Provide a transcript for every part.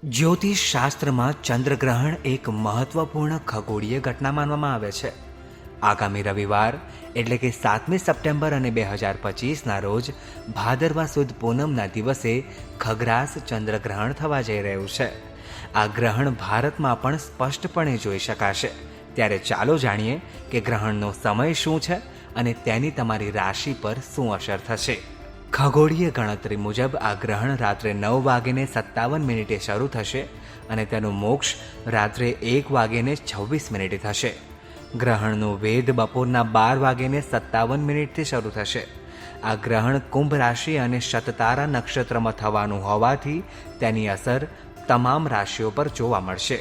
જ્યોતિષ શાસ્ત્રમાં ચંદ્રગ્રહણ એક મહત્વપૂર્ણ ખગોળીય ઘટના માનવામાં આવે છે. આગામી રવિવાર એટલે કે 7મી સપ્ટેમ્બર અને 2025ના રોજ ભાદરવા સુદ પૂનમના દિવસે ખગ્રાસ ચંદ્રગ્રહણ થવા જઈ રહ્યું છે. આ ગ્રહણ ભારતમાં પણ સ્પષ્ટપણે જોઈ શકાશે. ત્યારે ચાલો જાણીએ કે ગ્રહણનો સમય શું છે અને તેની તમારી રાશિ પર શું અસર થશે. ખગોળીય ગણતરી મુજબ આ ગ્રહણ રાત્રે 9:57 શરૂ થશે અને તેનું મોક્ષ રાત્રે 1:26 થશે. ગ્રહણનું વેદ બપોરના 12:57 શરૂ થશે. આ ગ્રહણ કુંભ રાશિ અને શતતારા નક્ષત્રમાં થવાનું હોવાથી તેની અસર તમામ રાશિઓ પર જોવા મળશે.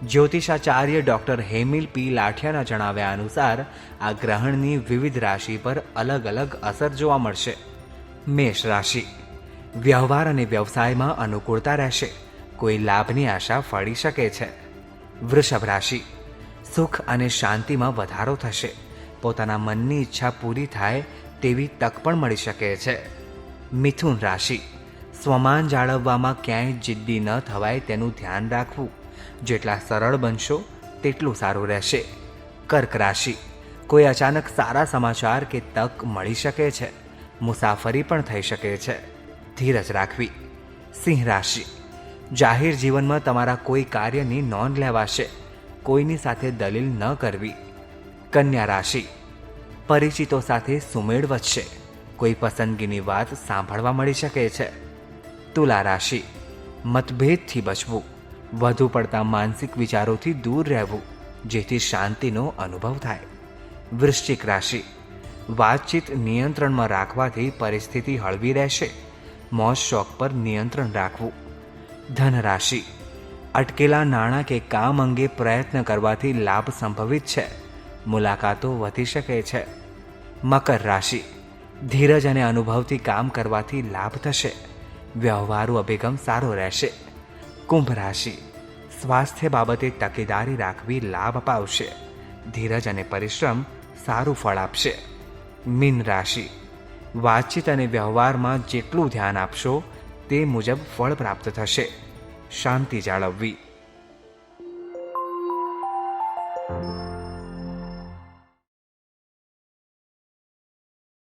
જ્યોતિષાચાર્ય ડૉક્ટર હેમિલ પી લાઠિયાના જણાવ્યા અનુસાર આ ગ્રહણની વિવિધ રાશિ પર અલગ અલગ અસર જોવા મળશે. મેષ રાશિ, વ્યવહાર અને વ્યવસાયમાં અનુકૂળતા રહેશે. કોઈ લાભની આશા ફળી શકે છે. વૃષભ રાશિ, સુખ અને શાંતિમાં વધારો થશે. પોતાના મનની ઈચ્છા પૂરી થાય તેવી તક પણ મળી શકે છે. મિથુન રાશિ, સ્વમાન જાળવવામાં ક્યાંય જિદ્દી ન થવાય તેનું ધ્યાન રાખવું. જેટલા સરળ બનશો તેટલું સારું રહેશે. કર્ક રાશિ, કોઈ અચાનક સારા સમાચાર કે તક મળી શકે છે. મુસાફરી પણ થઈ શકે છે. ધીરજ રાખવી. સિંહ રાશિ, જાહેર જીવનમાં તમારા કોઈ કાર્યની નોંધ લેવાશે. કોઈની સાથે દલીલ ન કરવી. કન્યા રાશિ, પરિચિતો સાથે સુમેળ વધશે. કોઈ પસંદગીની વાત સાંભળવા મળી શકે છે. તુલા રાશિ, મતભેદથી બચવું. વધુ પડતા માનસિક વિચારોથી દૂર રહેવું જેથી શાંતિનો અનુભવ થાય. વૃશ્ચિક રાશિ, વાતચીત નિયંત્રણમાં રાખવાથી પરિસ્થિતિ હળવી રહેશે. મોજ શોખ પર નિયંત્રણ રાખવું. ધન રાશિ, અટકેલા નાણાં કે કામ અંગે પ્રયત્ન કરવાથી લાભ સંભવિત છે. મુલાકાતો વધી શકે છે. મકર રાશિ, ધીરજ અને અનુભવથી કામ કરવાથી લાભ થશે. વ્યવહારુ અભિગમ સારો રહેશે. કુંભ રાશિ, સ્વાસ્થ્ય બાબતે તકેદારી રાખવી લાભ અપાવશે. ધીરજ અને પરિશ્રમ સારું ફળ આપશે. મીન રાશિ, વાતચીત અને વ્યવહારમાં જેટલું ધ્યાન આપશો તે મુજબ ફળ પ્રાપ્ત થશે. શાંતિ જાળવવી.